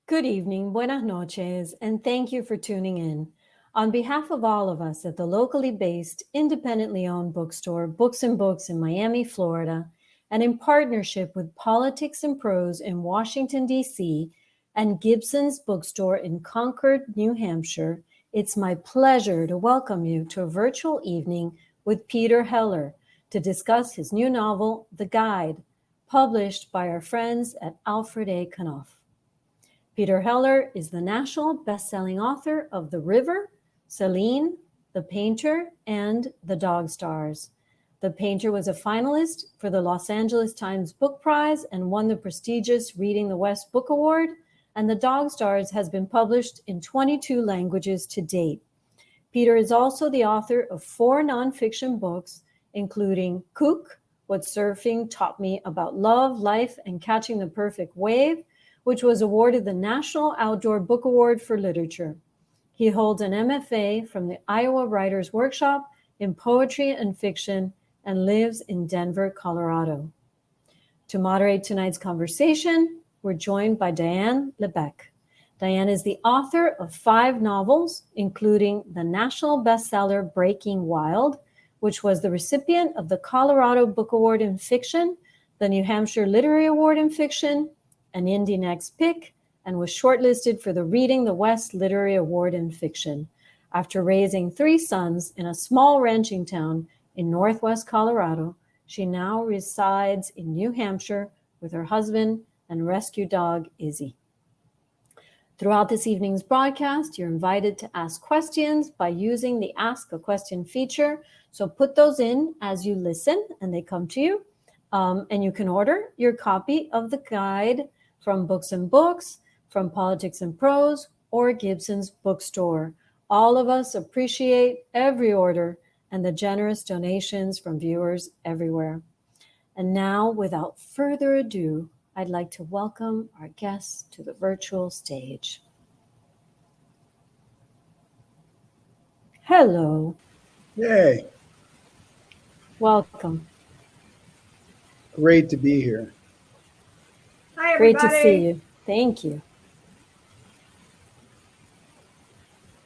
Good evening, buenas noches, and thank you for tuning in. On behalf of all of us at the locally based, independently owned bookstore, Books and Books in Miami, Florida, and in partnership with Politics and Prose in Washington, D.C., and Gibson's Bookstore in Concord, New Hampshire, it's my pleasure to welcome you to a virtual evening with Peter Heller to discuss his new novel, The Guide, published by our friends at Alfred A. Knopf. Peter Heller is the national best-selling author of The River, Celine, The Painter, and The Dog Stars. The Painter was a finalist for the Los Angeles Times Book Prize and won the prestigious Reading the West Book Award, and The Dog Stars has been published in 22 languages to date. Peter is also the author of 4 nonfiction books, including Kook, What Surfing Taught Me About Love, Life, and Catching the Perfect Wave, which was awarded the National Outdoor Book Award for Literature. He holds an MFA from the Iowa Writers Workshop in Poetry and Fiction and lives in Denver, Colorado. To moderate tonight's conversation, we're joined by Diane Les Becquets. Diane is the author of 5 novels, including the national bestseller Breaking Wild, which was the recipient of the Colorado Book Award in Fiction, the New Hampshire Literary Award in Fiction, an Indie Next Pick, and was shortlisted for the Reading the West Literary Award in Fiction. After raising 3 sons in a small ranching town in northwest Colorado, she now resides in New Hampshire with her husband and rescue dog, Izzy. Throughout this evening's broadcast, you're invited to ask questions by using the Ask a Question feature. So put those in as you listen and they come to you. And you can order your copy of the guide from Books and Books, from Politics and Prose, or Gibson's Bookstore. All of us appreciate every order and the generous donations from viewers everywhere. And now, without further ado, I'd like to welcome our guests to the virtual stage. Hello. Yay. Welcome. Great to be here. Hi, everybody. Great to see you. Thank you.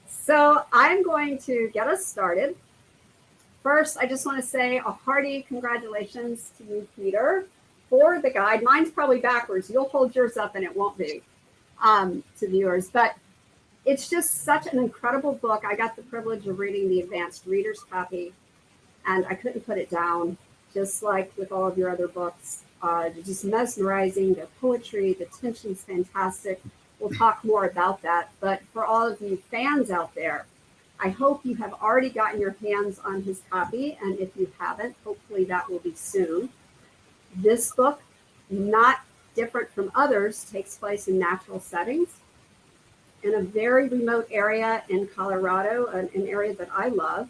So I'm going to get us started. First, I just want to say a hearty congratulations to you, Peter, for the guide. Mine's probably backwards. You'll hold yours up and it won't be to viewers. But it's just such an incredible book. I got the privilege of reading the advanced reader's copy, and I couldn't put it down, just like with all of your other books. Just mesmerizing, the poetry, the tension's fantastic. We'll talk more about that. But for all of you fans out there, I hope you have already gotten your hands on his copy. And if you haven't, hopefully that will be soon. This book, not different from others, takes place in natural settings in a very remote area in Colorado, an area that I love.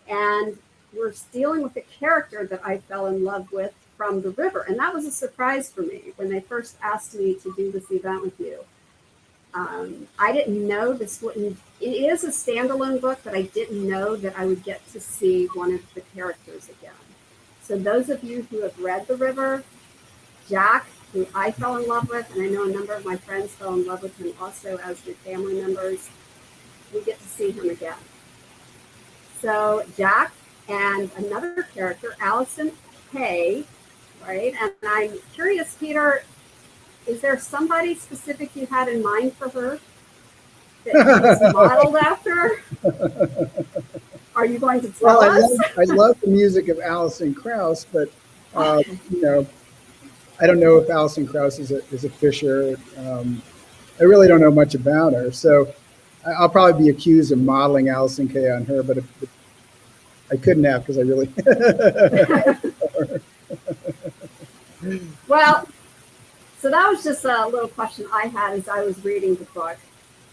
And we're dealing with a character that I fell in love with from The River. And that was a surprise for me when they first asked me to do this event with you. I didn't know this wouldn't, it is a standalone book, but I didn't know that I would get to see one of the characters again. So those of you who have read The River, Jack, who I fell in love with, and I know a number of my friends fell in love with him also as your family members, we get to see him again. So Jack and another character, Allison Kay, right? And I'm curious, Peter, is there somebody specific you had in mind for her that was modeled after? Are you going to tell us? I love the music of Alison Krauss, but you know, I don't know if Alison Krauss is a fisher. I really don't know much about her, so I'll probably be accused of modeling Allison Kay on her, but if I couldn't have because I really. Well, so that was just a little question I had as I was reading the book.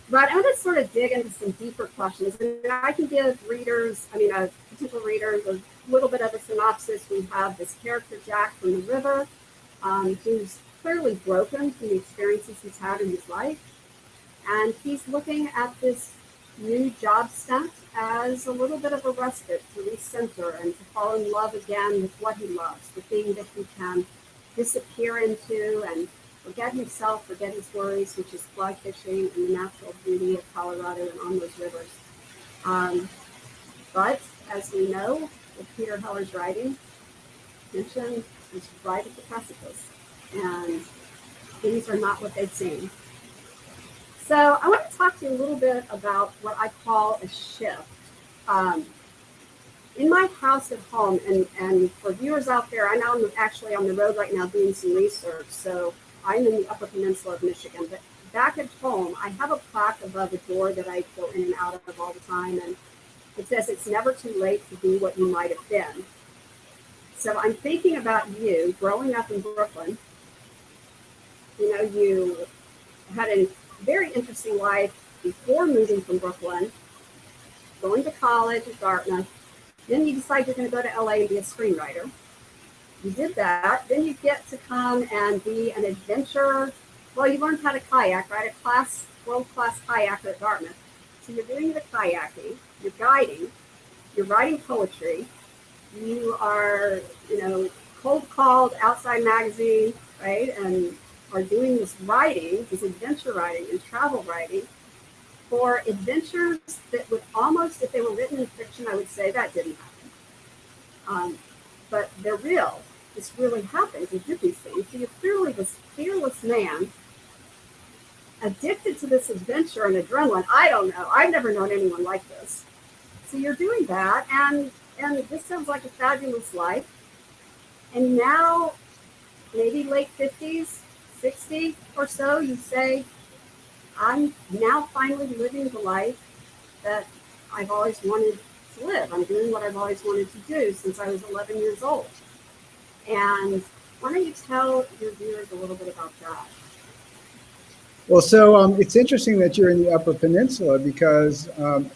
But I'm going to sort of dig into some deeper questions. And I can give readers, potential readers, a little bit of a synopsis. We have this character, Jack, from The River, who's clearly broken from the experiences he's had in his life. And he's looking at this new job stunt as a little bit of a respite to recenter and to fall in love again with what he loves, the thing that he can disappear into and forget himself, forget his worries, which is fly fishing and the natural beauty of Colorado and on those rivers. But as we know, with Peter Heller's writing, tension is right at the precipice, and things are not what they've seemed. So I want to talk to you a little bit about what I call a shift. In my house at home, and for viewers out there, I know I'm actually on the road right now doing some research, so I'm in the Upper Peninsula of Michigan, but back at home, I have a plaque above the door that I go in and out of all the time, and it says it's never too late to be what you might have been. So I'm thinking about you growing up in Brooklyn. You know, you had a very interesting life before moving from Brooklyn, going to college at Dartmouth. Then you decide you're going to go to LA and be a screenwriter. You did that. Then you get to come and be an adventurer. Well, you learned how to kayak, right? A world-class kayaker at Dartmouth. So you're doing the kayaking, you're guiding, you're writing poetry, you are, cold called Outside Magazine, right? And are doing this writing, this adventure writing and travel writing for adventures that would almost, if they were written in fiction, I would say that didn't happen. But they're real. This really happened. You did these things. So you're clearly this fearless man, addicted to this adventure and adrenaline. I don't know. I've never known anyone like this. So you're doing that, and this sounds like a fabulous life. And now, maybe late 50s, 60 or so, you say, I'm now finally living the life that I've always wanted to live. I'm doing what I've always wanted to do since I was 11 years old. And why don't you tell your viewers a little bit about that? Well, so it's interesting that you're in the Upper Peninsula because,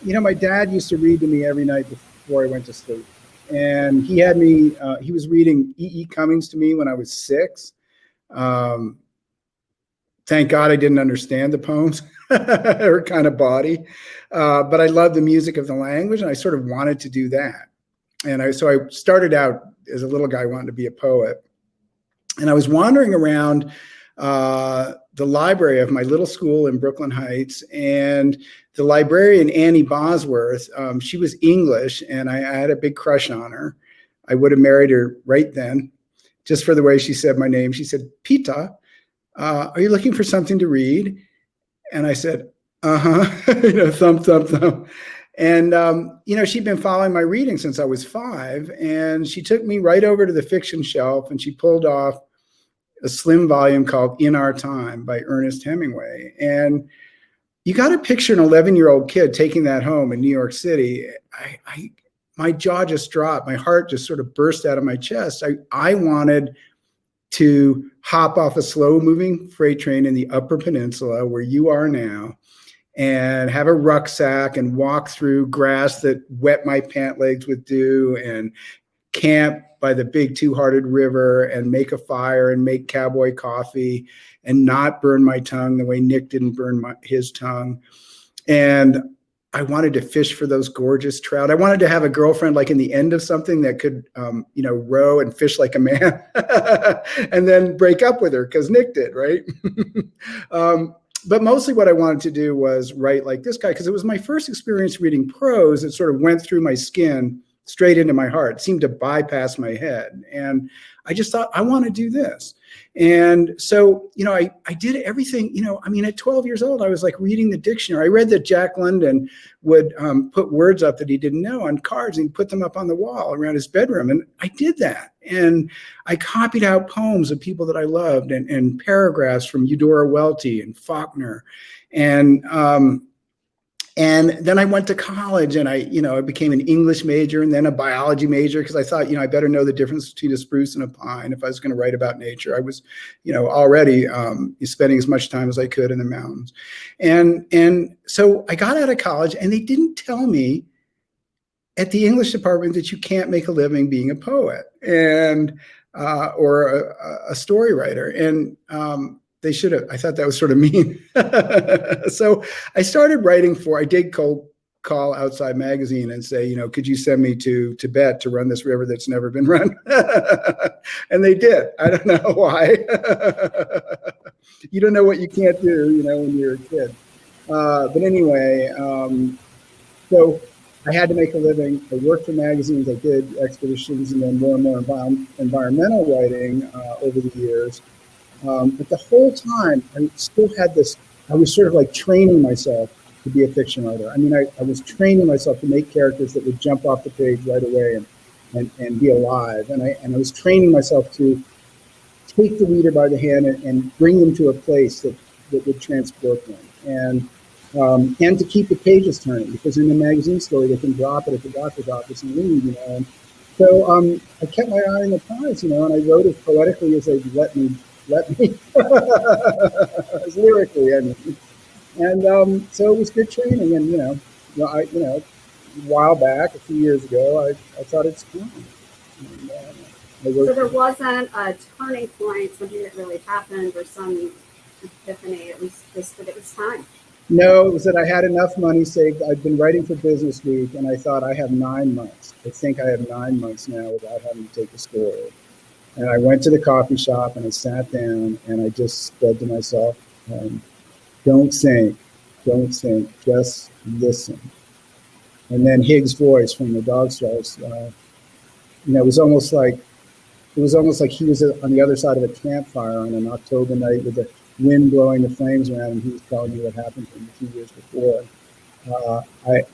my dad used to read to me every night before I went to sleep. And he had me, he was reading E.E. Cummings to me when I was 6. Thank God I didn't understand the poems. They were kind of bawdy. But I loved the music of the language, and I sort of wanted to do that. And so I started out as a little guy wanting to be a poet. And I was wandering around the library of my little school in Brooklyn Heights, and the librarian, Annie Bosworth, she was English, and I had a big crush on her. I would have married her right then, just for the way she said my name. She said, "Pita, are you looking for something to read?" And I said, "Uh-huh," thump, thump, thump. And, she'd been following my reading since I was 5, and she took me right over to the fiction shelf, and she pulled off a slim volume called In Our Time by Ernest Hemingway. And you got to picture an 11-year-old kid taking that home in New York City. My jaw just dropped. My heart just sort of burst out of my chest. I wanted to hop off a slow-moving freight train in the Upper Peninsula, where you are now, and have a rucksack and walk through grass that wet my pant legs with dew, and camp by the big Two-Hearted River and make a fire and make cowboy coffee and not burn my tongue the way Nick didn't burn his tongue. And I wanted to fish for those gorgeous trout. I wanted to have a girlfriend like in the end of something that could, row and fish like a man and then break up with her because Nick did, right? But mostly what I wanted to do was write like this guy, because it was my first experience reading prose. It sort of went through my skin straight into my heart. It seemed to bypass my head. And I just thought, I want to do this. And so, I did everything, at 12 years old, I was like reading the dictionary. I read that Jack London would put words up that he didn't know on cards and put them up on the wall around his bedroom. And I did that. And I copied out poems of people that I loved and paragraphs from Eudora Welty and Faulkner. And then I went to college, and I became an English major and then a biology major because I thought, I better know the difference between a spruce and a pine if I was going to write about nature. I was, already spending as much time as I could in the mountains. And so I got out of college, and they didn't tell me at the English department that you can't make a living being a poet and or a story writer. And they should have. I thought that was sort of mean. So I started writing I did cold call Outside Magazine and say, could you send me to Tibet to run this river that's never been run? And they did. I don't know why. You don't know what you can't do, you know, when you're a kid. But anyway, so I had to make a living. I worked for magazines. I did expeditions and then more and more environmental writing over the years. But the whole time, I still had this, I was sort of like training myself to be a fiction writer. I mean, I was training myself to make characters that would jump off the page right away and be alive. And I was training myself to take the reader by the hand and bring them to a place that would transport them. And to keep the pages turning, because in the magazine story, they can drop it at the doctor's office and read, you know. And so I kept my eye on the prize, you know, and I wrote as poetically as they'd let me, as lyrically, I mean. And so it was good training. And, you know, a while back, a few years ago, I thought it's time. And, so there wasn't a turning point, something that really happened, or some epiphany. It was just that it was time. No, it was that I had enough money saved. I'd been writing for Business Week, and I thought I have 9 months. I think I have 9 months now without having to take a story. And I went to the coffee shop, and I sat down, and I just said to myself, don't think, just listen. And then Higgs' voice from the Dog Stars, it was almost like he was on the other side of a campfire on an October night with the wind blowing the flames around, and he was telling me what happened to him a few years before. It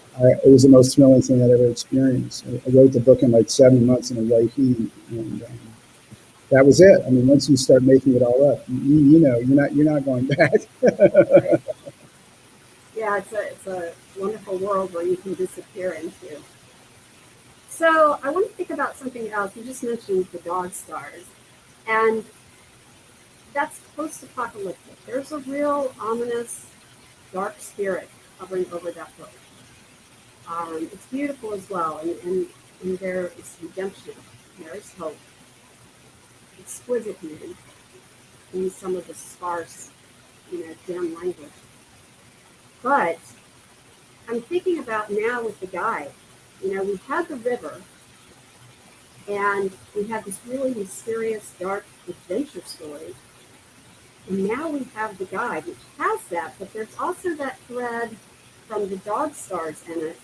was the most thrilling thing I'd ever experienced. I wrote the book in like 7 months in a white heat, and that was it. I mean, once you start making it all up, you know, you're not going back. Yeah, it's a wonderful world where you can disappear into. So I want to think about something else. You just mentioned the Dog Stars, and that's post-apocalyptic. There's a real ominous, dark spirit hovering over that book. It's beautiful as well, and there is redemption. There is hope. Exquisite beauty in some of the sparse, dim language. But I'm thinking about now with the guide. We had the river, and we had this really mysterious, dark adventure story. And now we have the guide, which has that, but there's also that thread from the Dog Stars in it,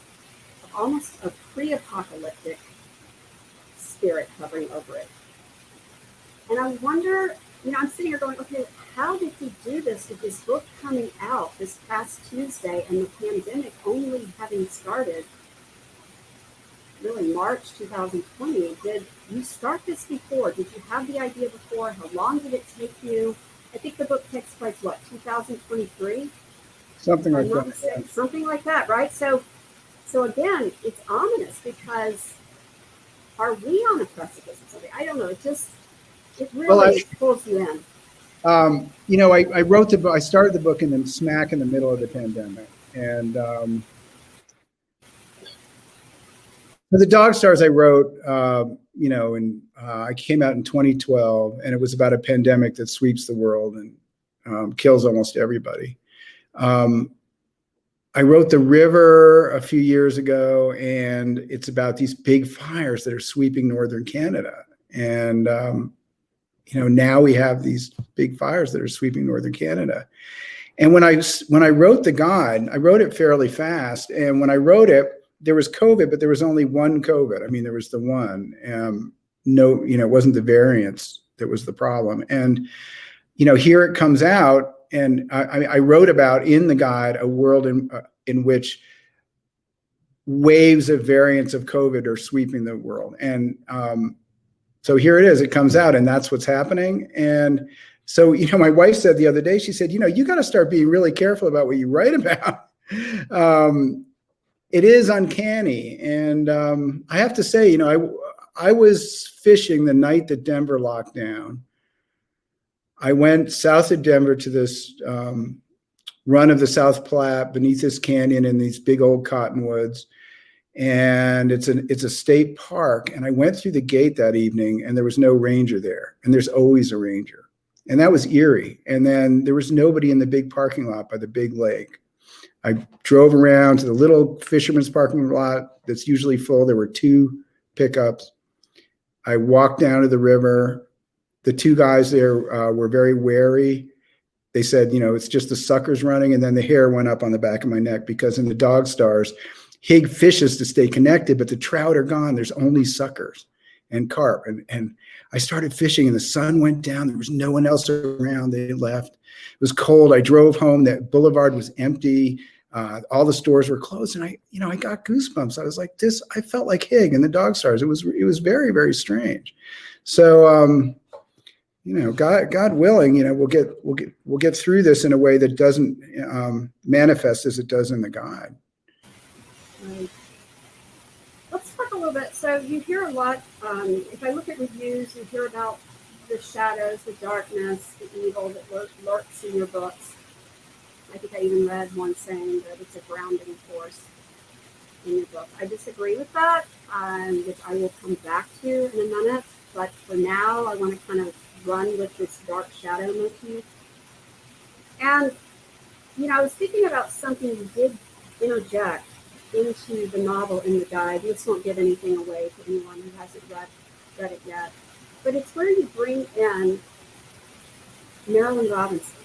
of almost a pre-apocalyptic spirit hovering over it. And I wonder, I'm sitting here going, okay, how did he do this with this book coming out this past Tuesday and the pandemic only having started really March 2020? Did you start this before? Did you have the idea before? How long did it take you? I think the book takes place, 2023? Something like that. Something like that, right? So again, it's ominous because are we on a precipice of something? I don't know. It really pulls you in. I wrote the book. I started the book in the middle of the pandemic, and for the Dog Stars, I wrote, I came out in 2012, and it was about a pandemic that sweeps the world and kills almost everybody. I wrote The River a few years ago, and it's about these big fires that are sweeping northern Canada. And, now we have these big fires that are sweeping northern Canada. And when I wrote the guide, I wrote it fairly fast. And when I wrote it, there was COVID, but there was only one COVID. I mean, there was the one. It wasn't the variants that was the problem. And, here it comes out. And I wrote about in the guide a world in which waves of variants of COVID are sweeping the world. And so here it is. It comes out, and that's what's happening. And so, my wife said the other day, she said, you got to start being really careful about what you write about. It is uncanny. And I have to say, I was fishing the night that Denver locked down. I went south of Denver to this run of the South Platte beneath this canyon in these big old cottonwoods. And it's a state park. And I went through the gate that evening, and there was no ranger there. And there's always a ranger. And that was eerie. And then there was nobody in the big parking lot by the big lake. I drove around to the little fisherman's parking lot that's usually full. There were 2 pickups. I walked down to the river. The 2 guys there were very wary. they said, it's just the suckers running, and then the hair went up on the back of my neck, because in the dog stars, hig fishes to stay connected, but the trout are gone. There's only suckers and carp. And I started fishing, and the sun went down. There was no one else around. They left. It was cold. I drove home. That boulevard was empty. All the stores were closed, and I got goosebumps. I was like, this. I felt like Hig in the dog stars. It was very, very strange. So, God willing, we'll get through this in a way that doesn't manifest as it does in the guide. Right. Let's talk a little bit. So you hear a lot, if I look at reviews, you hear about the shadows, the darkness, the evil that lurks in your books. I think I even read one saying that it's a grounding force in your book. I disagree with that, which I will come back to in a minute. But for now, I want to kind of run with this dark shadow motif. And, I was thinking about something you did interject into the novel in the guide. This won't give anything away to anyone who hasn't read it yet. But it's where you bring in Marilyn Robinson.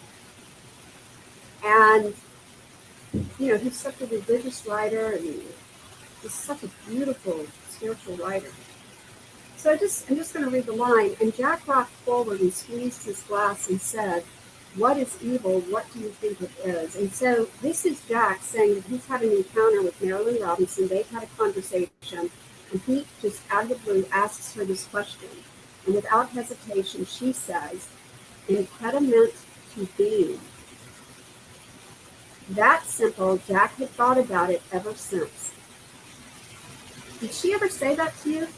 And, he's such a religious writer, and he's such a beautiful spiritual writer. So I'm just going to read the line. And Jack rocked forward and squeezed his glass and said, "What is evil? What do you think it is?" And so this is Jack saying that he's had an encounter with Marilyn Robinson. They've had a conversation, and he just out of the blue asks her this question. And without hesitation, she says, "Impediment to being." That simple. Jack had thought about it ever since. Did she ever say that to you?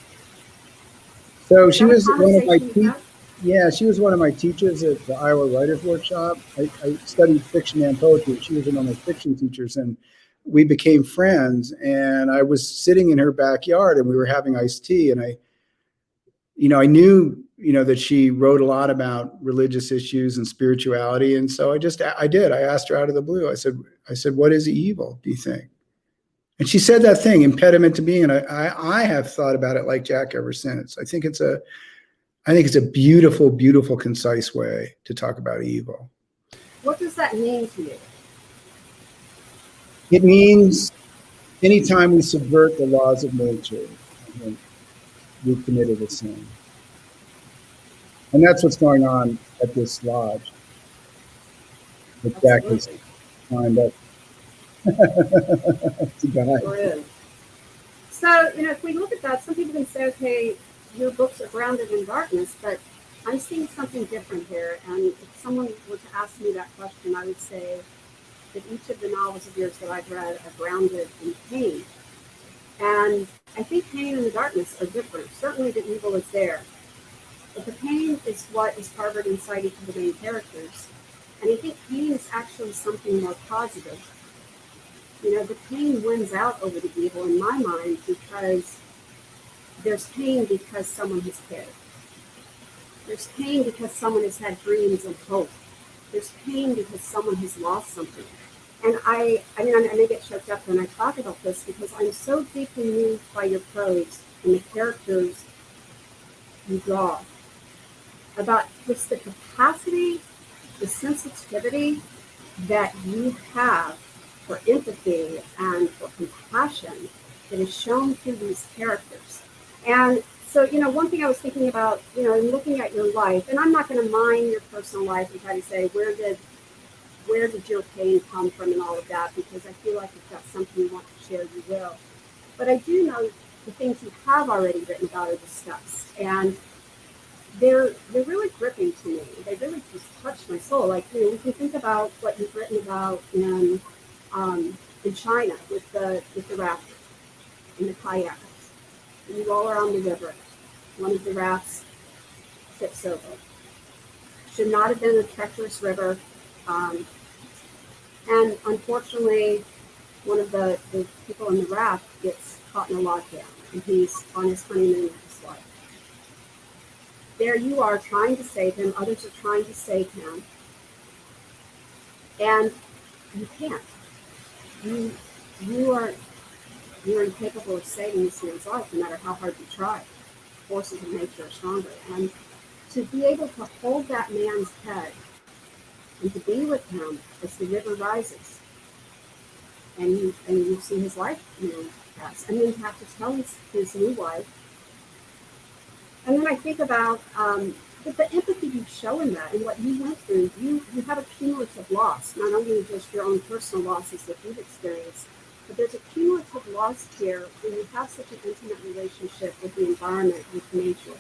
So she was one of my teachers. Yeah, she was one of my teachers at the Iowa Writers Workshop. I studied fiction and poetry. She was one of my fiction teachers, and we became friends. And I was sitting in her backyard, and we were having iced tea. And I knew, that she wrote a lot about religious issues and spirituality. And so I did. I asked her out of the blue. I said, "What is evil, do you think?" And she said that thing, impediment to being. And I have thought about it like Jack ever since. I think it's a beautiful, beautiful, concise way to talk about evil. What does that mean to you? It means anytime we subvert the laws of nature, we've committed a sin. And that's what's going on at this lodge. That Jack has climbed up to guide. So, if we look at that, some people can say, okay, your books are grounded in darkness, but I'm seeing something different here. And if someone were to ask me that question, I would say that each of the novels of yours that I've read are grounded in pain. And I think pain and the darkness are different. Certainly the evil is there. But the pain is what is harbored inside each of the main characters. And I think pain is actually something more positive. The pain wins out over the evil in my mind, because there's pain because someone has cared. There's pain because someone has had dreams and hope. There's pain because someone has lost something. And I may get choked up when I talk about this, because I'm so deeply moved by your prose and the characters you draw, about just the capacity, the sensitivity that you have for empathy and for compassion that is shown through these characters. And so, one thing I was thinking about, in looking at your life, and I'm not going to mine your personal life and try to say, where did your pain come from and all of that, because I feel like if that's something you want to share, you will. But I do know the things you have already written about or discussed, and they're really gripping to me. They really just touch my soul. Like, we can think about what you've written about in China with the raft and the kayakers. And you all are on the river. One of the rafts tips over. Should not have been a treacherous river. And unfortunately, one of the people in the raft gets caught in a lockdown, and he's on his honeymoon with his wife. There you are trying to save him. Others are trying to save him. And you can't. You're incapable of saving this man's life, no matter how hard you try. Forces of nature are stronger. And to be able to hold that man's head and to be with him as the river rises. And you see his life, pass. And then to have to tell his new wife. And then I think about the empathy you show in that and what you went through. You have a cumulative loss, not only just your own personal losses that you've experienced, but there's a cumulative loss here when you have such an intimate relationship with the environment, with nature.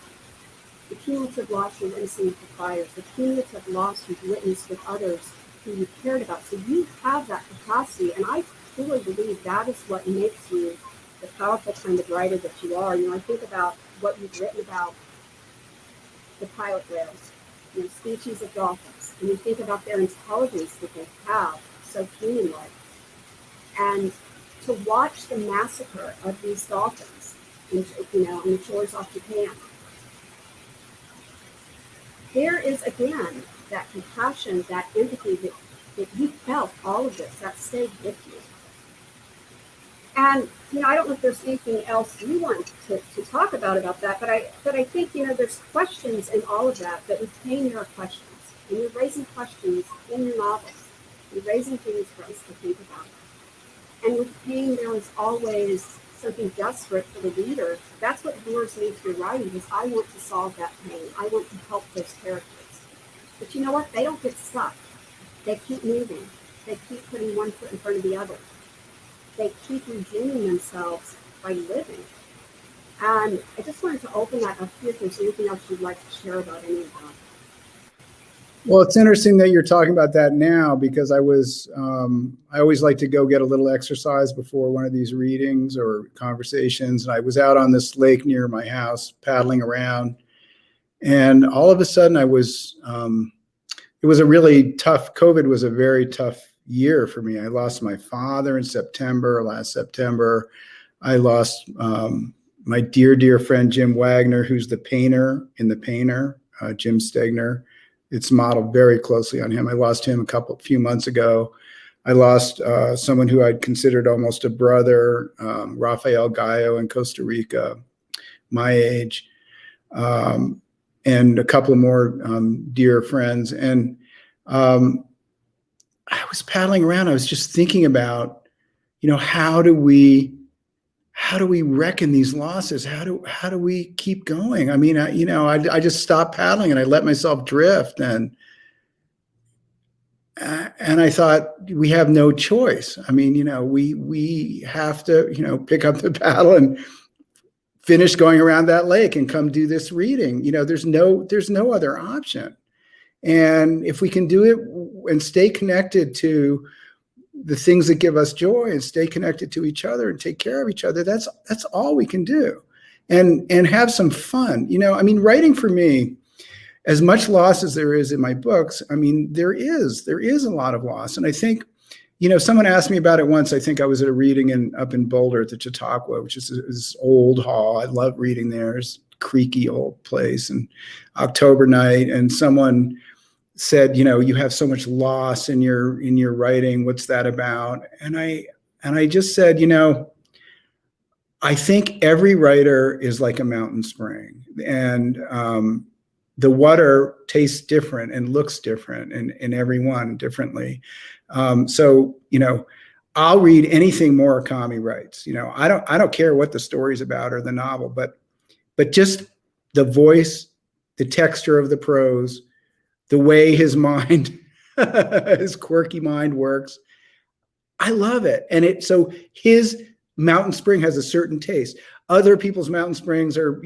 The cumulative loss you're witnessing with the fires, the cumulative loss you've witnessed with others who you cared about. So you have that capacity, and I truly believe that is what makes you the powerful kind of writer that you are. I think about what you've written about the pilot whales, species of dolphins, and you think about their intelligence that they have, so human-like. And to watch the massacre of these dolphins, on the shores off Japan, there is again that compassion, that empathy that you felt all of this, that stayed with you. And I don't know if there's anything else you want to talk about that, but I think there's questions in all of that with Pain. There are questions, and you're raising questions in your novels. You're raising things for us to think about. And with Pain, there is always something desperate for the reader. That's what lures me to your writing, is I want to solve that pain. I want to help those characters. But you know what? They don't get stuck. They keep moving. They keep putting one foot in front of the other. They keep redeeming themselves by living. And I just wanted to open that up here if there's anything else you'd like to share about any of that. Well, it's interesting that you're talking about that now, because I always like to go get a little exercise before one of these readings or conversations. And I was out on this lake near my house paddling around, and all of a sudden it was a really tough, COVID was a very tough year for me. I lost my father in last September. I lost my dear friend, Jim Wagner, who's the painter in The Painter, Jim Stegner. It's modeled very closely on him. I lost him a few months ago. I lost someone who I'd considered almost a brother, Rafael Gallo in Costa Rica, my age, and a couple of more dear friends. And I was paddling around. I was just thinking about, how do we reckon these losses? How do we keep going? I mean, I just stopped paddling and I let myself drift, and I thought, we have no choice. I mean, we have to, pick up the paddle and finish going around that lake and come do this reading. There's no other option. And if we can do it and stay connected to the things that give us joy and stay connected to each other and take care of each other, that's all we can do. And have some fun. Writing for me, as much loss as there is in my books, there is a lot of loss. And I think, someone asked me about it once. I think I was at a reading up in Boulder at the Chautauqua, which is this old hall. I love reading there. It's a creaky old place, and October night, and someone said, you have so much loss in your writing. What's that about? And I just said, I think every writer is like a mountain spring, and the water tastes different and looks different in everyone differently. So, I'll read anything Murakami writes. I don't care what the story's about or the novel, but just the voice, the texture of the prose, the way his mind, his quirky mind works. I love it. And so his mountain spring has a certain taste. Other people's mountain springs are,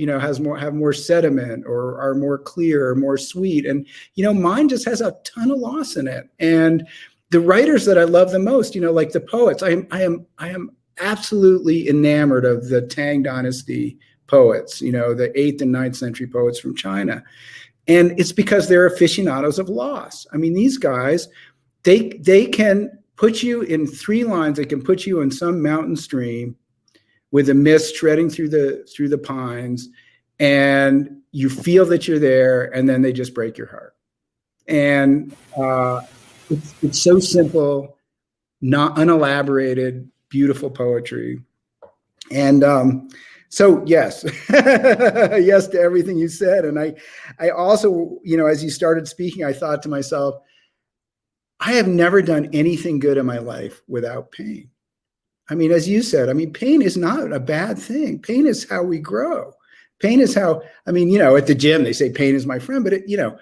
have more sediment or are more clear or more sweet. And, mine just has a ton of loss in it. And the writers that I love the most, like the poets, I am absolutely enamored of the Tang Dynasty poets, the 8th and 9th century poets from China. And it's because they're aficionados of loss. These guys, they can put you in 3 lines. They can put you in some mountain stream with a mist shredding through the pines, and you feel that you're there, and then they just break your heart. And it's so simple, not unelaborated, beautiful poetry. And so yes, yes to everything you said. And I also, as you started speaking, I thought to myself, I have never done anything good in my life without pain. I mean, as you said, I mean, pain is not a bad thing. Pain is how we grow. Pain is how, I mean, you know, at the gym, they say pain is my friend, but it, you know,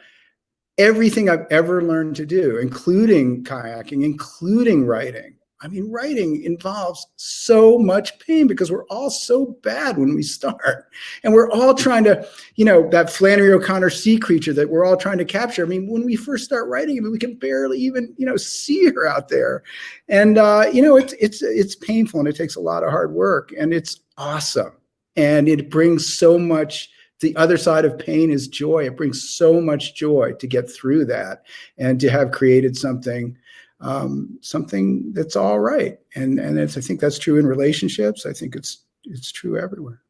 everything I've ever learned to do, including kayaking, including writing. I mean, writing involves so much pain because we're all so bad when we start. And we're all trying to, you know, that Flannery O'Connor sea creature that we're all trying to capture. I mean, when we first start writing, I mean, we can barely even, you know, see her out there. And, you know, it's painful and it takes a lot of hard work and it's awesome. And it brings so much. The other side of pain is joy. It brings so much joy to get through that and to have created something, something that's all right. And I think that's true in relationships. I think it's true everywhere.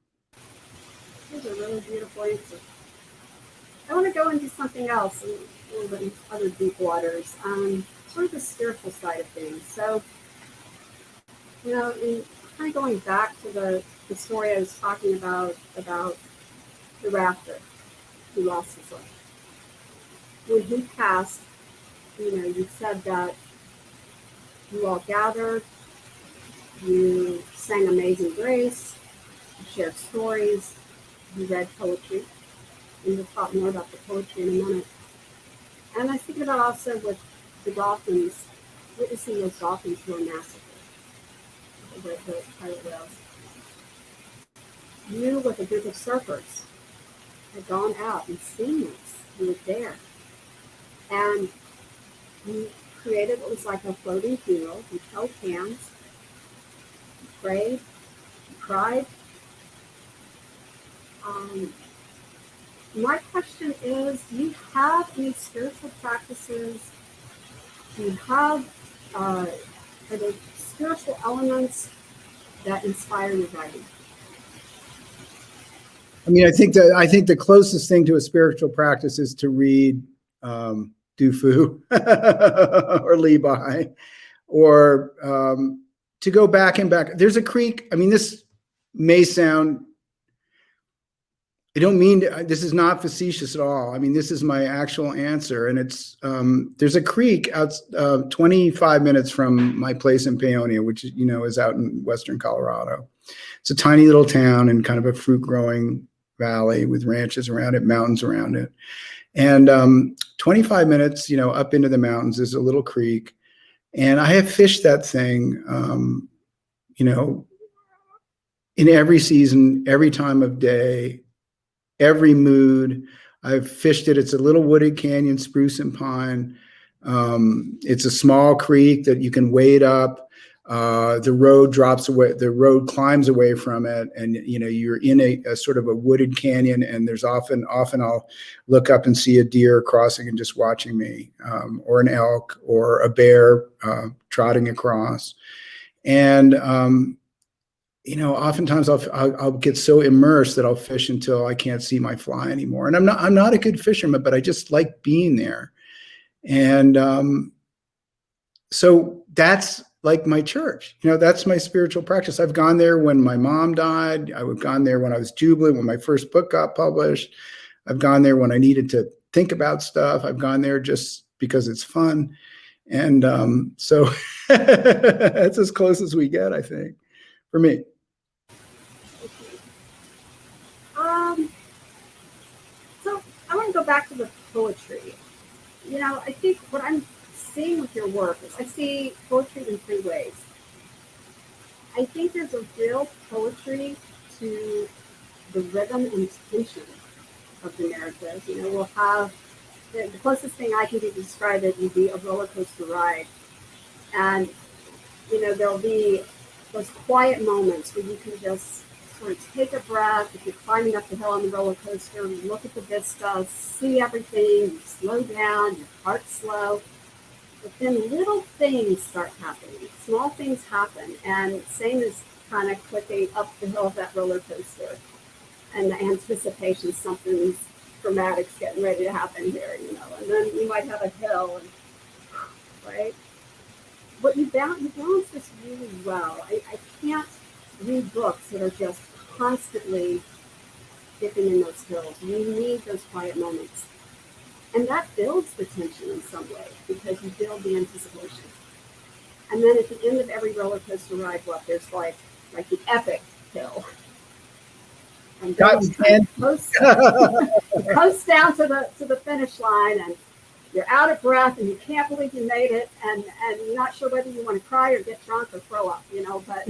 Those are really beautiful answers. I want to go into something else, and a little bit other deep waters, sort of the spiritual side of things. So, you know, in kind of going back to the story I was talking about the rafter who lost his life. When he passed, you know, you said that you all gathered, you sang Amazing Grace, you shared stories, you read poetry, and we'll talk more about the poetry in a minute. And I was thinking about also with the dolphins, witnessing those dolphins who were massacred, the pilot whales. You, with a group of surfers, had gone out and seen this. You were there. And you created what was like a floating funeral. You held hands, you prayed, you cried. My question is, do you have any spiritual practices? Do you have, are there spiritual elements that inspire your writing? I mean, I think the closest thing to a spiritual practice is to read Du Fu or Li Bai, or to go back and back. There's a creek. I mean, this may sound, I don't mean to, this is not facetious at all. I mean, this is my actual answer. And it's, there's a creek out 25 minutes from my place in Paonia, which, you know, is out in western Colorado. It's a tiny little town in kind of a fruit growing valley with ranches around it, mountains around it. And 25 minutes, you know, up into the mountains is a little creek. And I have fished that thing, you know, in every season, every time of day, every mood. I've fished it. It's a little wooded canyon, spruce and pine. It's a small creek that you can wade up. The road drops away, the road climbs away from it. And, you know, you're in a sort of a wooded canyon, and there's often I'll look up and see a deer crossing and just watching me, or an elk or a bear, trotting across. And, you know, oftentimes I'll get so immersed that I'll fish until I can't see my fly anymore. And I'm not a good fisherman, but I just like being there. And, so that's like my church, you know, that's my spiritual practice. I've gone there when my mom died. I've gone there when I was jubilant, when my first book got published. I've gone there when I needed to think about stuff. I've gone there just because it's fun. And so that's as close as we get, I think, for me. So I want to go back to the poetry. You know, I think what I'm seeing with your work is I see poetry in three ways. I think there's a real poetry to the rhythm and tension of the narrative. You know, we'll have the closest thing I can do to describe it would be a roller coaster ride. And, you know, there'll be those quiet moments where you can just sort of take a breath. If you're climbing up the hill on the roller coaster, you look at the vista, see everything, you slow down, your heart's slow. But then little things start happening. Small things happen. And same as kind of clicking up the hill of that roller coaster and the anticipation something dramatic's getting ready to happen here, you know. And then you might have a hill, and, right? But you balance this really well. I can't read books that are just constantly dipping in those hills. You need those quiet moments. And that builds the tension in some way, because because you build the anticipation. And then at the end of every roller coaster ride, there's like the epic hill. And Cotton coast down to the finish line, and you're out of breath, and you can't believe you made it, and you're not sure whether you want to cry or get drunk or throw up, but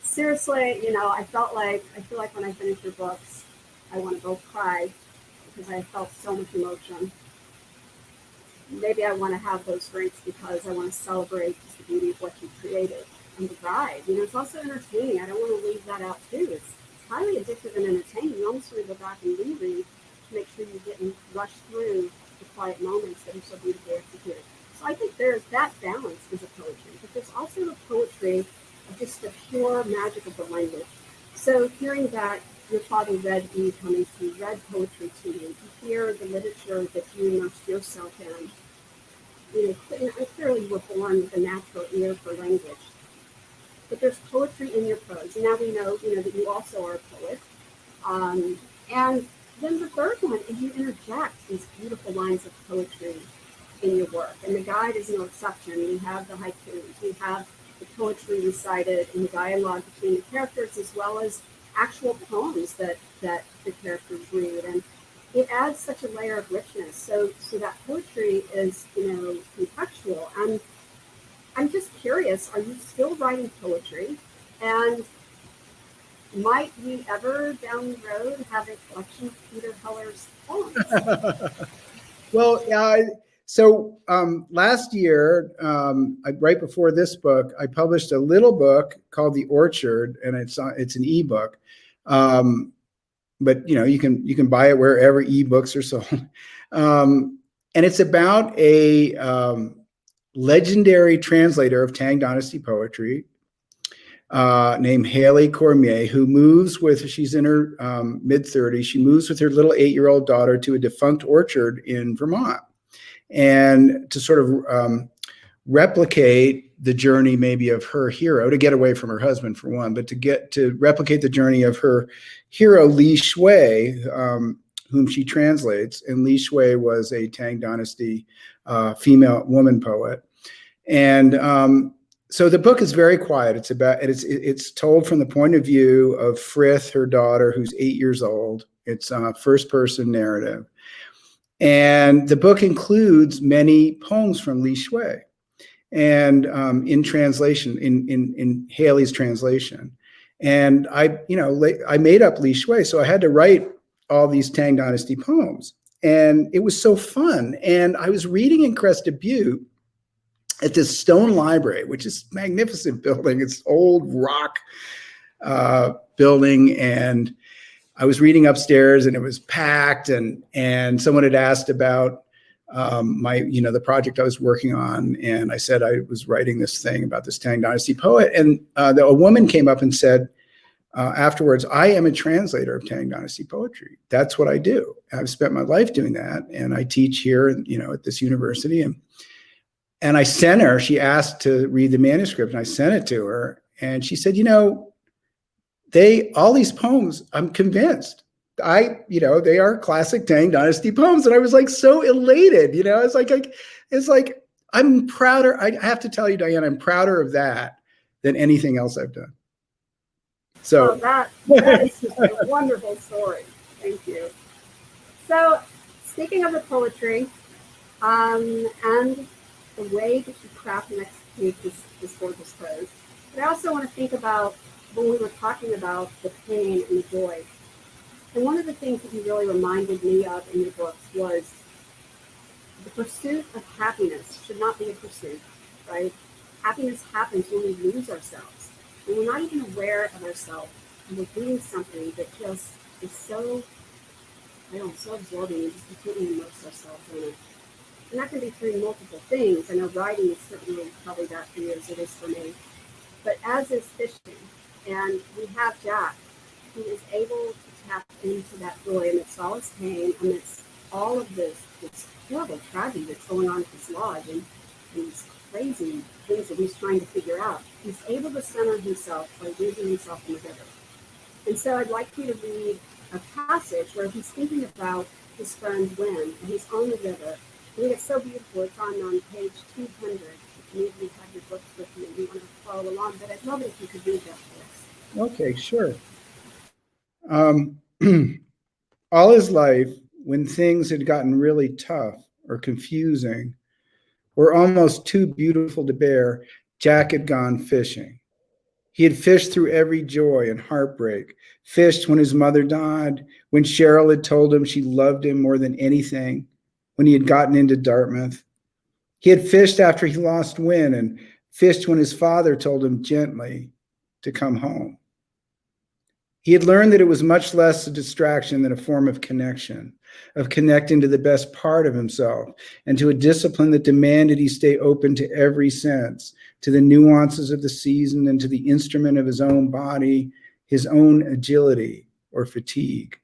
seriously, I feel like when I finish your books, I want to both cry because I felt so much emotion. Maybe I want to have those drinks because I want to celebrate just the beauty of what you created and the ride. It's also entertaining. I don't want to leave that out too. It's highly addictive and entertaining. You almost want to go back and reread to make sure you didn't rush through the quiet moments that are so beautifully executed. So I think there's that balance is a poetry, but there's also the poetry of just the pure magic of the language. So hearing that your father read you coming through, read poetry to you, you hear the literature that you immersed yourself in. Clearly you were born with a natural ear for language. But there's poetry in your prose. And now we know, that you also are a poet. And then the third one is you interject these beautiful lines of poetry in your work. And the guide is no exception. We have the haikus, we have the poetry recited in the dialogue between the characters, as well as actual poems that the characters read. And it adds such a layer of richness. So that poetry is, contextual. And I'm just curious, are you still writing poetry? And might you ever down the road have a collection of Peter Heller's poems? Well, so last year, right before this book, I published a little book called The Orchard, and it's an ebook. But you can buy it wherever ebooks are sold. And it's about a legendary translator of Tang Dynasty poetry named Haley Cormier, who moves she's in her mid-30s. She moves with her little 8-year-old daughter to a defunct orchard in Vermont, and to sort of replicate the journey maybe of her hero, to get away from her husband for one, but to replicate the journey of her hero, Li Shui, whom she translates. And Li Shui was a Tang Dynasty female woman poet. And so the book is very quiet. It's told from the point of view of Frith, her daughter, who's 8 years old. It's a first person narrative. And the book includes many poems from Li Shui, and in translation, in Haley's translation. And I made up Li Shui, so I had to write all these Tang Dynasty poems. And it was so fun. And I was reading in Crested Butte at this stone library, which is a magnificent building. It's old rock building. And I was reading upstairs, and it was packed. And someone had asked about the project I was working on. And I said I was writing this thing about this Tang Dynasty poet. And a woman came up and said afterwards, I am a translator of Tang Dynasty poetry. That's what I do. I've spent my life doing that. And I teach here, at this university. And I sent her, she asked to read the manuscript, and I sent it to her. And she said, all these poems, I'm convinced. They are classic Tang Dynasty poems. And I was like so elated, it's like, I'm prouder. I have to tell you, Diane, I'm prouder of that than anything else I've done. So that is just a wonderful story. Thank you. So speaking of the poetry, and the way that you craft and execute this gorgeous prose, but I also want to think about when we were talking about the pain and the joy. And one of the things that you really reminded me of in your books was the pursuit of happiness should not be a pursuit, right? Happiness happens when we lose ourselves, when we're not even aware of ourselves, and we're doing something that just is so absorbing, and just completely immerse ourselves in it. And that can be through multiple things. I know writing is certainly probably that for you as it is for me. But as is fishing, and we have Jack, who is able to tap into that joy amidst all his pain, amidst all of this horrible tragedy that's going on at this lodge, and these crazy things that he's trying to figure out. He's able to center himself by losing himself in the river. And so I'd like you to read a passage where he's thinking about his friend Wynn, and he's on the river, I think it's so beautiful. It's on page 200. If you need to have your books with you and you want to follow along, but I'd love it if you could read that for us. Okay, sure. All his life, when things had gotten really tough or confusing or almost too beautiful to bear, Jack had gone fishing. He had fished through every joy and heartbreak, fished when his mother died, when Cheryl had told him she loved him more than anything, when he had gotten into Dartmouth. He had fished after he lost Win and fished when his father told him gently to come home. He had learned that it was much less a distraction than a form of connection, of connecting to the best part of himself and to a discipline that demanded he stay open to every sense, to the nuances of the season and to the instrument of his own body, his own agility or fatigue.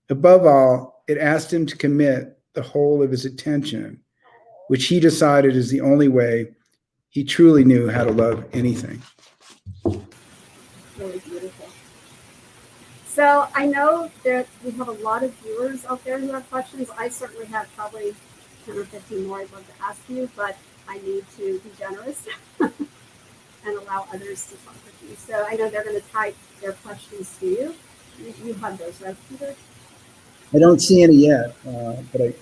Above all, it asked him to commit the whole of his attention, which he decided is the only way he truly knew how to love anything. Really beautiful. So I know that we have a lot of viewers out there who have questions. I certainly have probably 10 or 15 more I'd love to ask you, but I need to be generous and allow others to talk with you. So I know they're going to type their questions to you. You have those, right, Peter? I don't see any yet, but I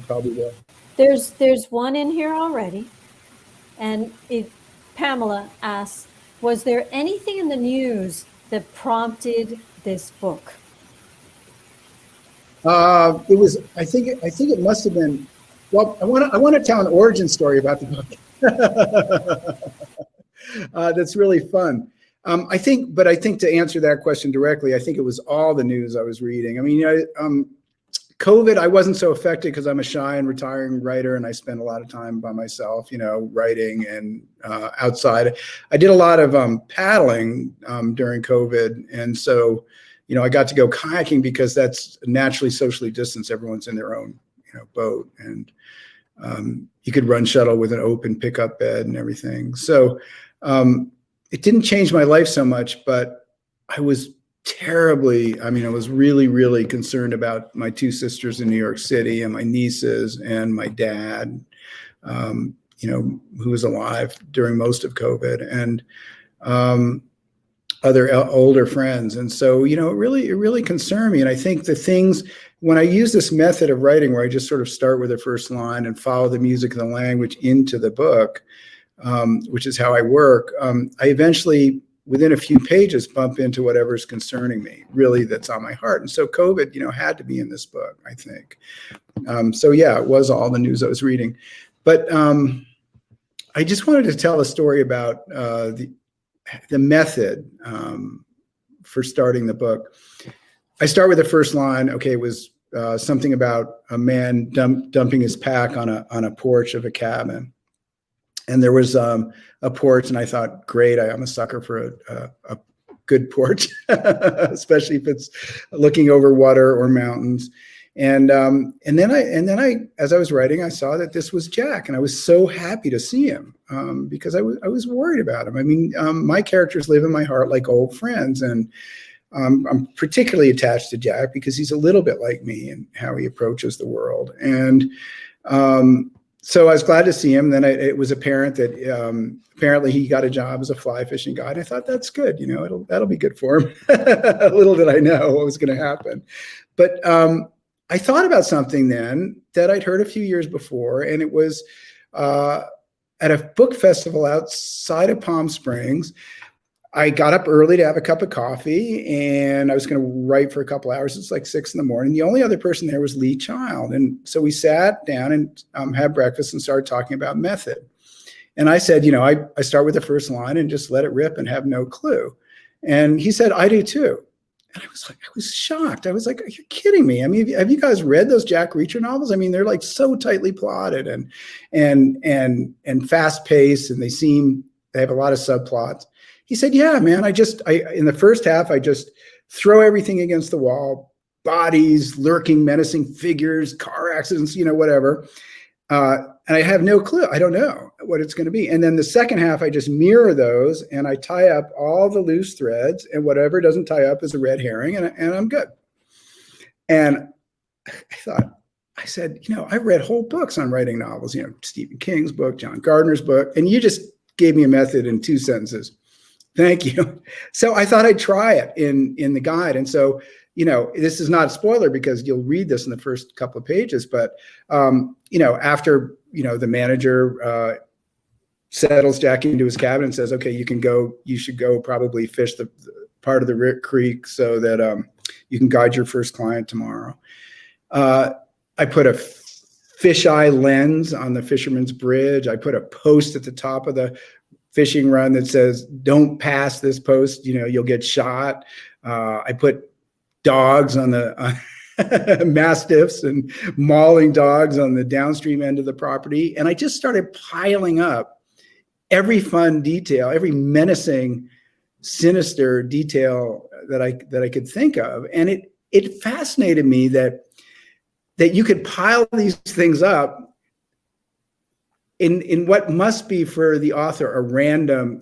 probably will. There's one in here already, and Pamela asks, was there anything in the news that prompted this book? It was. I think it must have been. Well, I want to tell an origin story about the book. That's really fun. I think to answer that question directly, I think it was all the news I was reading. I mean, COVID, I wasn't so affected because I'm a shy and retiring writer, and I spend a lot of time by myself, writing and outside. I did a lot of paddling during COVID, and so, I got to go kayaking because that's naturally socially distanced. Everyone's in their own, boat, and you could run shuttle with an open pickup bed and everything. So it didn't change my life so much, but I was I was really, really concerned about my two sisters in New York City and my nieces and my dad, who was alive during most of COVID, and other older friends. And so, it really concerned me. And I think the things, when I use this method of writing where I just sort of start with the first line and follow the music and the language into the book, which is how I work, I eventually, within a few pages, bump into whatever's concerning me, really, that's on my heart. And so COVID, had to be in this book, I think. So yeah, it was all the news I was reading. But I just wanted to tell a story about the method for starting the book. I start with the first line. Okay, it was something about a man dumping his pack on a porch of a cabin. And there was a porch, and I thought, great, I'm a sucker for a good porch, especially if it's looking over water or mountains. And then I, as I was writing, I saw that this was Jack, and I was so happy to see him because I was worried about him. I mean, my characters live in my heart like old friends, and I'm particularly attached to Jack because he's a little bit like me in how he approaches the world. And so I was glad to see him. Then it was apparent that apparently he got a job as a fly fishing guide. I thought, that's good. That'll be good for him. Little did I know what was going to happen. But I thought about something then that I'd heard a few years before, and it was at a book festival outside of Palm Springs. I got up early to have a cup of coffee, and I was going to write for a couple hours. It's like 6 a.m. The only other person there was Lee Child. And so we sat down and had breakfast and started talking about method. And I said, I start with the first line and just let it rip and have no clue. And he said, I do too. And I was shocked. I was like, are you kidding me? I mean, have you guys read those Jack Reacher novels? I mean, they're like so tightly plotted and fast paced, and they have a lot of subplots. He said, yeah, man, in the first half, I just throw everything against the wall, bodies, lurking, menacing figures, car accidents, whatever. And I have no clue. I don't know what it's going to be. And then the second half, I just mirror those, and I tie up all the loose threads, and whatever doesn't tie up is a red herring, and I'm good. And I thought, I said, I read whole books on writing novels, Stephen King's book, John Gardner's book, and you just gave me a method in 2 sentences. Thank you. So I thought I'd try it in the guide. And so, this is not a spoiler because you'll read this in the first couple of pages, but, after, the manager settles Jackie into his cabin and says, okay, you should go probably fish the part of the creek so that you can guide your first client tomorrow. I put a fisheye lens on the fisherman's bridge. I put a post at the top of the fishing run that says, don't pass this post, you'll get shot. I put dogs on the mastiffs and mauling dogs on the downstream end of the property. And I just started piling up every fun detail, every menacing, sinister detail that I could think of. And it fascinated me that you could pile these things up in what must be for the author a random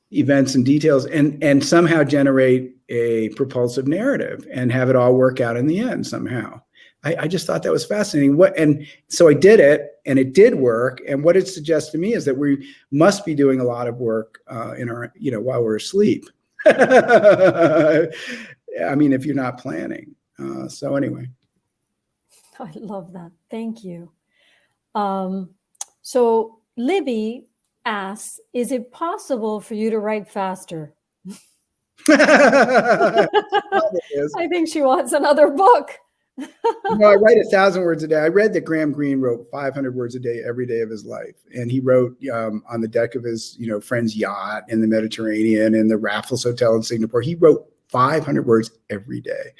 events and details, and somehow generate a propulsive narrative and have it all work out in the end somehow. I just thought that was fascinating. And so I did it, and it did work. And what it suggests to me is that we must be doing a lot of work in our, while we're asleep. I mean, if you're not planning. So anyway. I love that. Thank you. So Libby asks, is it possible for you to write faster? I think she wants another book. No, I write 1,000 words a day. I read that Graham Greene wrote 500 words a day every day of his life. And he wrote on the deck of his, friend's yacht in the Mediterranean, in the Raffles Hotel in Singapore. He wrote 500 words every day.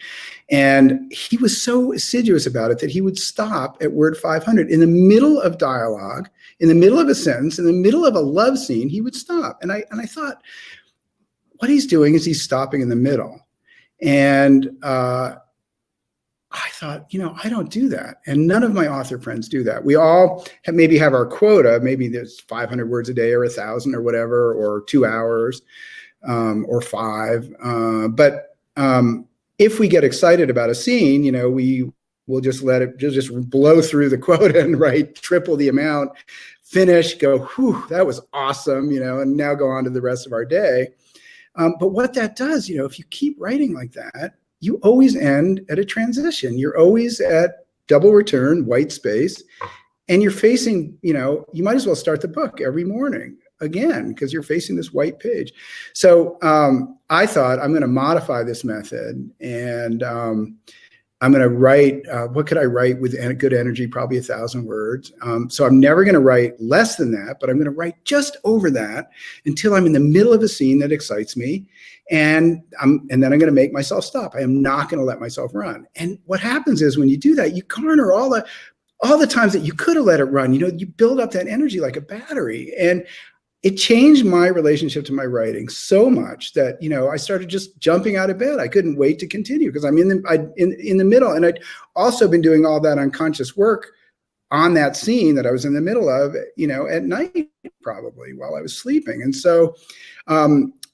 And he was so assiduous about it that he would stop at word 500 in the middle of dialogue, in the middle of a sentence, in the middle of a love scene. He would stop. And I thought, what he's doing is he's stopping in the middle. And I thought, I don't do that. And none of my author friends do that. We all maybe have our quota. Maybe there's 500 words a day or 1,000 or whatever, or 2 hours. Or 5. But if we get excited about a scene, we will just let it just blow through the quota and write triple the amount, finish, go, whew, that was awesome, and now go on to the rest of our day. But what that does, if you keep writing like that, you always end at a transition. You're always at double return, white space, and you're facing, you might as well start the book every morning again, because you're facing this white page. So I thought, I'm going to modify this method, and I'm going to write, what could I write with good energy? Probably 1,000 words. So I'm never going to write less than that, but I'm going to write just over that until I'm in the middle of a scene that excites me. And then I'm going to make myself stop. I am not going to let myself run. And what happens is when you do that, you garner all the times that you could have let it run. You build up that energy like a battery. And it changed my relationship to my writing so much that, I started just jumping out of bed. I couldn't wait to continue because I'm in the middle. And I'd also been doing all that unconscious work on that scene that I was in the middle of, at night, probably while I was sleeping. And so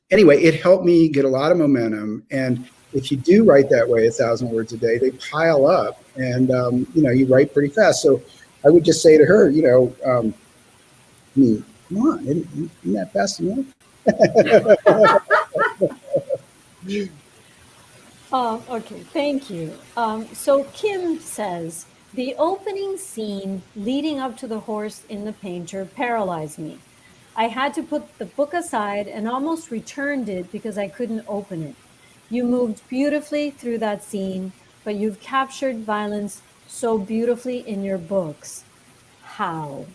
anyway, it helped me get a lot of momentum. And if you do write that way, 1,000 words a day, they pile up, and, you write pretty fast. So I would just say to her, come on, isn't that fast enough? Okay, thank you. So Kim says, the opening scene leading up to the horse in the painter paralyzed me. I had to put the book aside and almost returned it because I couldn't open it. You moved beautifully through that scene, but you've captured violence so beautifully in your books. How?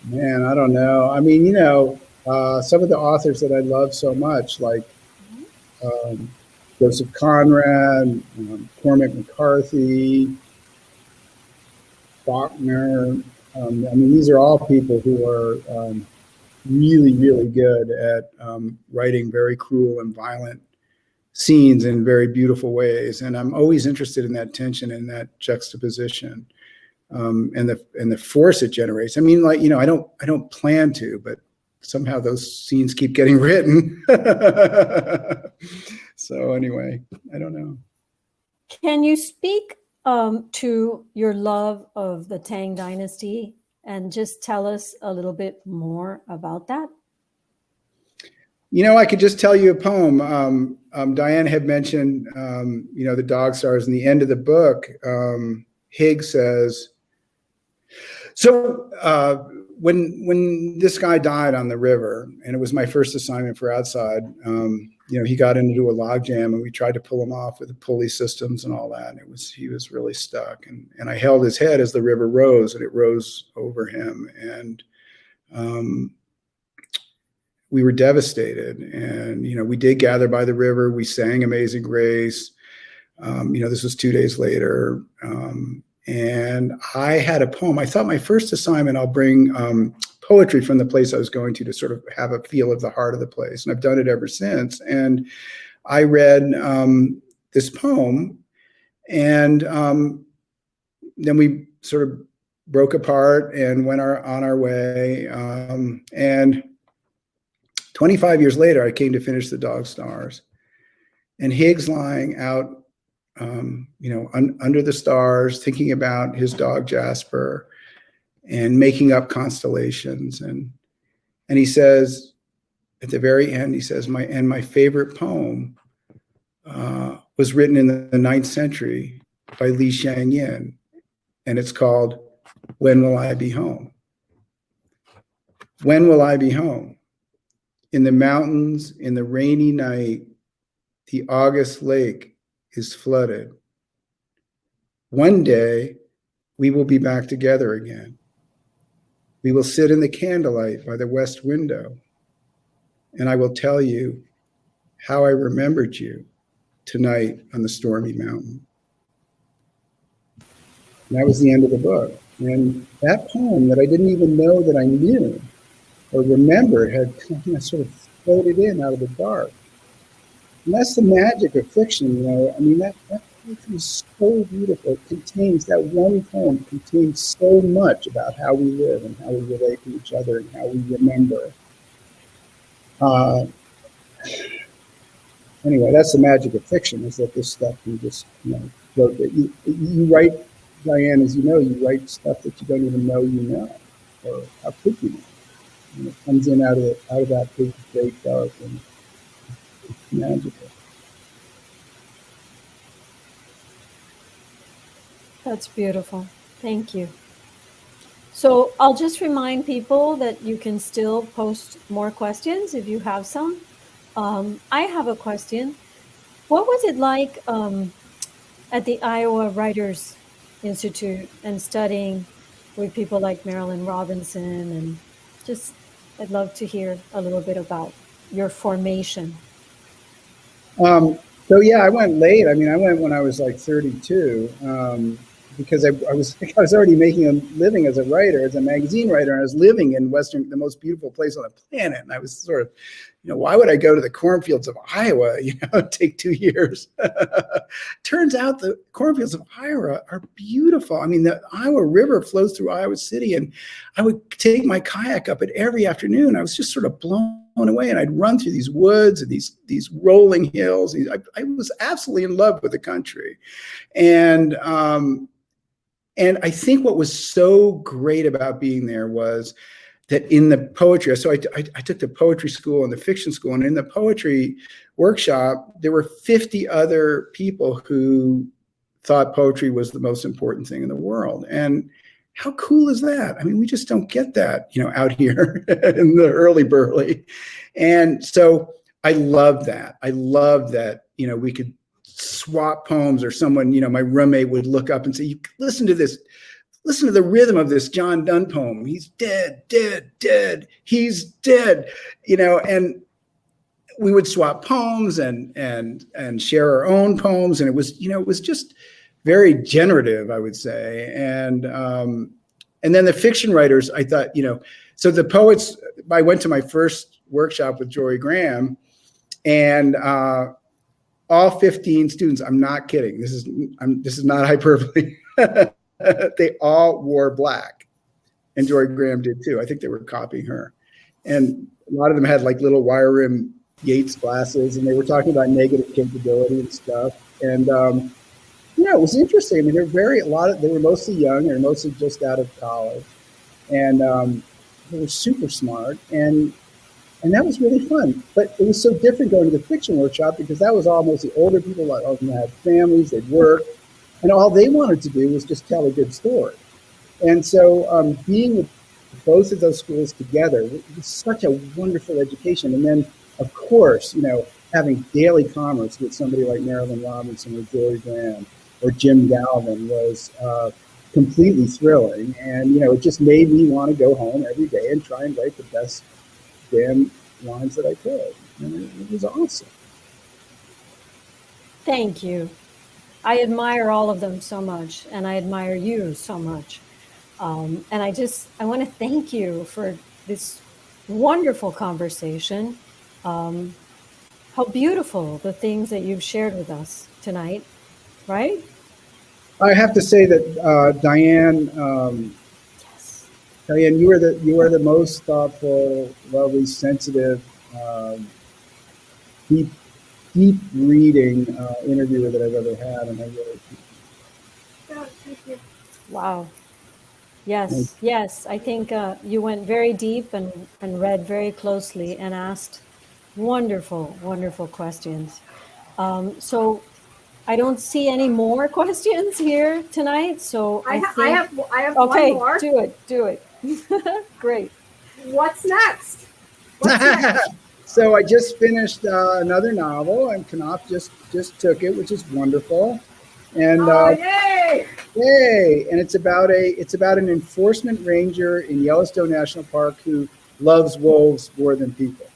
Man, I don't know. I mean, some of the authors that I love so much, like Joseph Conrad, Cormac McCarthy, Faulkner. These are all people who are really, really good at writing very cruel and violent scenes in very beautiful ways. And I'm always interested in that tension and that juxtaposition. And the force it generates. I don't plan to, but somehow those scenes keep getting written. So anyway, I don't know. Can you speak to your love of the Tang Dynasty and just tell us a little bit more about that? I could just tell you a poem. Diane had mentioned, the dog stars in the end of the book. Higgs says, so when this guy died on the river, and it was my first assignment for outside, he got into a log jam, and we tried to pull him off with the pulley systems and all that. And he was really stuck. And I held his head as the river rose, and it rose over him. And we were devastated. And, we did gather by the river. We sang Amazing Grace. This was 2 days later. And I had a poem. I thought my first assignment, I'll bring poetry from the place I was going to sort of have a feel of the heart of the place. And I've done it ever since. And I read this poem, and then we sort of broke apart and went on our way. And 25 years later, I came to finish The Dog Stars. And Higgs lying out under the stars, thinking about his dog Jasper and making up constellations. And he says, at the very end, he says, my favorite poem was written in the 9th century by Li Shangyin, and it's called When Will I Be Home? When will I be home? In the mountains, in the rainy night, the August lake is flooded. One day, we will be back together again. We will sit in the candlelight by the west window, and I will tell you how I remembered you tonight on the stormy mountain. And that was the end of the book. And that poem that I didn't even know that I knew or remembered had kind of sort of floated in out of the dark. And that's the magic of fiction, that is so beautiful. It contains, that one poem contains so much about how we live and how we relate to each other and how we remember. Anyway, that's the magic of fiction, is that this stuff can just, float. You write, Diane, as you know, you write stuff that you don't even know you know, or how could you know? And it comes in out of that big, great dark, and it's magical. That's beautiful. Thank you. So I'll just remind people that you can still post more questions if you have some. I have a question. What was it like at the Iowa Writers Institute and studying with people like Marilyn Robinson? And just, I'd love to hear a little bit about your formation. So yeah, I went late. I went when I was like 32, because I was already making a living as a writer, as a magazine writer, and I was living in the most beautiful place on the planet. And I was sort of, why would I go to the cornfields of Iowa? Take 2 years. Turns out the cornfields of Iowa are beautiful. The Iowa River flows through Iowa City, and I would take my kayak up it every afternoon. I was just sort of blown away, and I'd run through these woods and these rolling hills. I was absolutely in love with the country, and I think what was so great about being there was that in the poetry, so I took the poetry school and the fiction school, and in the poetry workshop, there were 50 other people who thought poetry was the most important thing in the world. And how cool is that? We just don't get that, out here in the early burly. And so I love that. I love that, we could swap poems, or someone, my roommate would look up and say, listen to this. Listen to the rhythm of this John Donne poem. He's dead, dead, dead. He's dead, and we would swap poems and share our own poems. And it was just very generative, I would say. And then the fiction writers, I thought, so the poets, I went to my first workshop with Jory Graham, and all 15 students, I'm not kidding. This is not hyperbole. They all wore black, and Jory Graham did too. I think they were copying her, and a lot of them had like little wire rim Yates classes, and they were talking about negative capability and stuff. And it was interesting. I mean, they were mostly young, they were mostly just out of college, and they were super smart, and that was really fun. But it was so different going to the fiction workshop because that was all mostly older people. All of them had families, they'd work, and all they wanted to do was just tell a good story. And so being with both of those schools together was such a wonderful education. And then, of course, having daily commerce with somebody like Marilyn Robinson or Joy Graham or Jim Galvin was completely thrilling. And, it just made me want to go home every day and try and write the best damn lines that I could. And it was awesome. Thank you. I admire all of them so much, and I admire you so much. And I want to thank you for this wonderful conversation. How beautiful the things that you've shared with us tonight, right? I have to say that Diane, Yes. Diane, you are the most thoughtful, lovely, sensitive, deep reading interviewer that I've ever had, and I really appreciate it. Yeah, thank you. Wow. Yes. I think you went very deep and read very closely and asked wonderful, wonderful questions. So I don't see any more questions here tonight. So I have okay, one more. do it. Great. What's next? What's next? So I just finished another novel, and Knopf just took it, which is wonderful. And Yay! yay! And it's about an enforcement ranger in Yellowstone National Park who loves wolves more than people.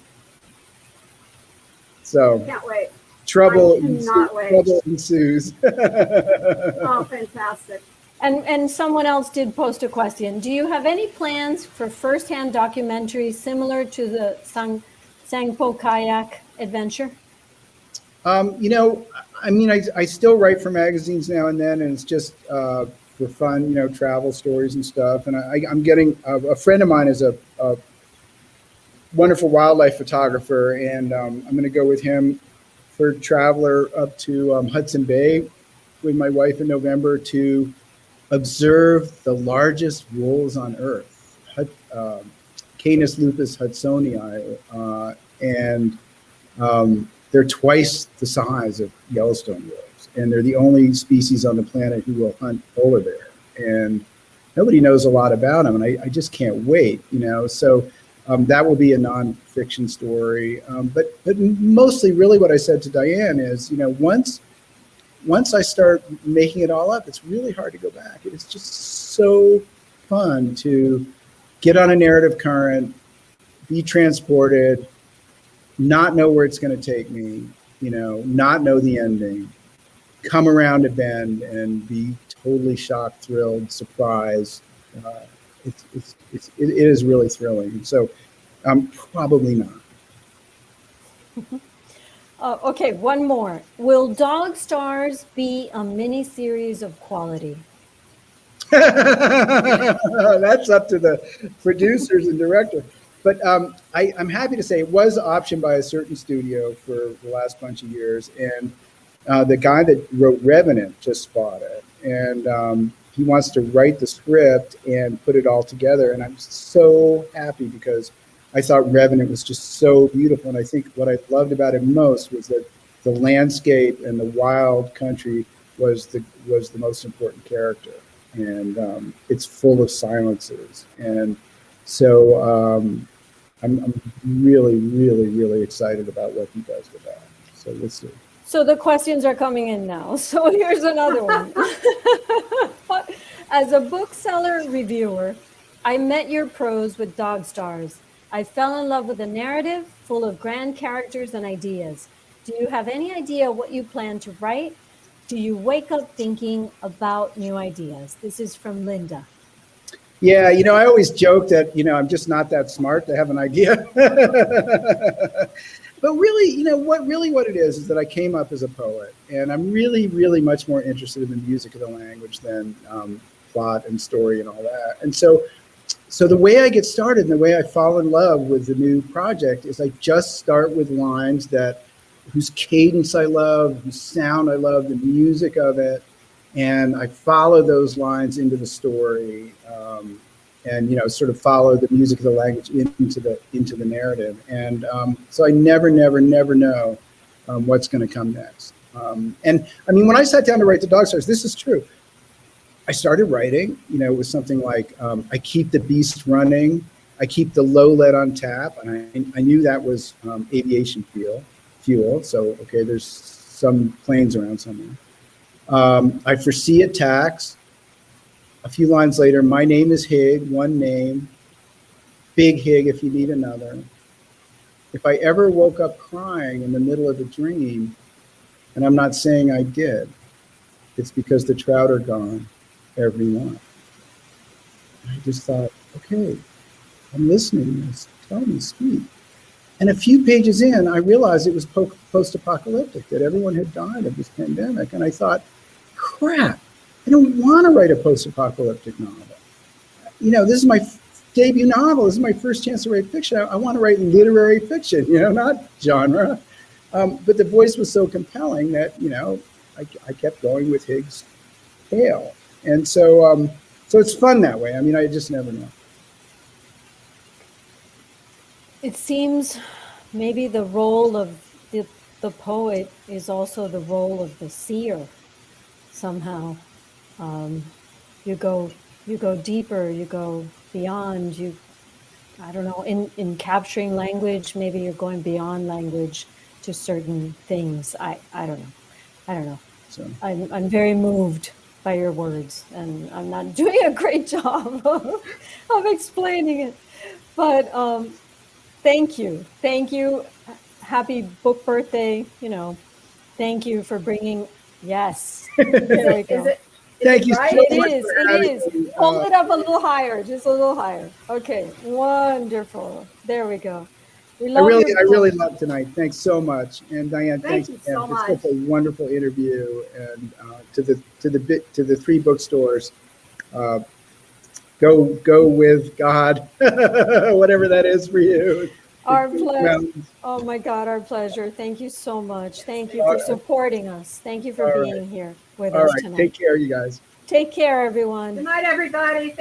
So Can't wait. trouble ensues. Oh, fantastic. And someone else did post a question. Do you have any plans for first-hand documentaries similar to the Sangpo kayak adventure? I still write for magazines now and then, and it's just for fun, travel stories and stuff. And I'm getting a friend of mine is a wonderful wildlife photographer, and I'm going to go with him for Traveler up to Hudson Bay with my wife in November to observe the largest wolves on Earth, Canis lupus hudsonii, and they're twice the size of Yellowstone wolves, and they're the only species on the planet who will hunt polar bear. And nobody knows a lot about them, and I just can't wait. So that will be a nonfiction story. But mostly, really, what I said to Diane is, once I start making it all up, it's really hard to go back. It's just so fun to get on a narrative current, be transported, not know where it's going to take me, not know the ending, come around a bend and be totally shocked, thrilled, surprised. It is really thrilling. So probably not. Okay, one more. Will Dog Stars be a mini series of quality? That's up to the producers and director. But I'm happy to say it was optioned by a certain studio for the last bunch of years. And the guy that wrote Revenant just bought it. And he wants to write the script and put it all together. And I'm so happy because I thought Revenant was just so beautiful. And I think what I loved about it most was that the landscape and the wild country was the most important character. And it's full of silences. And so I'm really, really, really excited about what he does with that. So we'll see. So the questions are coming in now. So here's another one. As a bookseller reviewer, I met your prose with Dog Stars. I fell in love with the narrative, full of grand characters and ideas. Do you have any idea what you plan to write? Do you wake up thinking about new ideas? This is from Linda. Yeah, I always joke that, I'm just not that smart to have an idea. But really, what it is that I came up as a poet, and I'm really, really much more interested in the music of the language than plot and story and all that. And so, So the way I get started and the way I fall in love with the new project is I just start with lines whose cadence I love, whose sound I love, the music of it, and I follow those lines into the story, and sort of follow the music of the language into the narrative. And so I never know what's going to come next. And I mean, when I sat down to write the Dog Stars, this is true. I started writing, it was something like, I keep the beast running, I keep the low lead on tap, and I knew that was aviation fuel. So, okay, there's some planes around somewhere. I foresee attacks. A few lines later, my name is Hig, one name, big Hig if you need another. If I ever woke up crying in the middle of a dream, and I'm not saying I did, it's because the trout are gone. Everyone. I just thought, okay, I'm listening. Tell me, speak. And a few pages in, I realized it was post-apocalyptic, that everyone had died of this pandemic. And I thought, crap, I don't want to write a post-apocalyptic novel. This is my debut novel. This is my first chance to write fiction. I want to write literary fiction, not genre. But the voice was so compelling that, I kept going with Hig's tale. And so it's fun that way. I mean, I just never know. It seems maybe the role of the poet is also the role of the seer somehow. You go deeper, you go beyond, I don't know, in capturing language, maybe you're going beyond language to certain things. I don't know. So I'm very moved by your words, and I'm not doing a great job of explaining it, but thank you. Happy book birthday. Thank you for bringing. Yes, there we go. Thank you right? so It much. is. Hold it up a little higher, just a little higher. Okay, wonderful. There we go. I really love tonight. Thanks so much, and Diane, Thank thanks you again so for much. such a wonderful interview. And to the 3 bookstores, go with God, whatever that is for you. Our pleasure. Oh my God, our pleasure. Thank you so much. Thank you for supporting us. Thank you for being here with us All right, tonight. take care, you guys. Take care, everyone. Good night, everybody.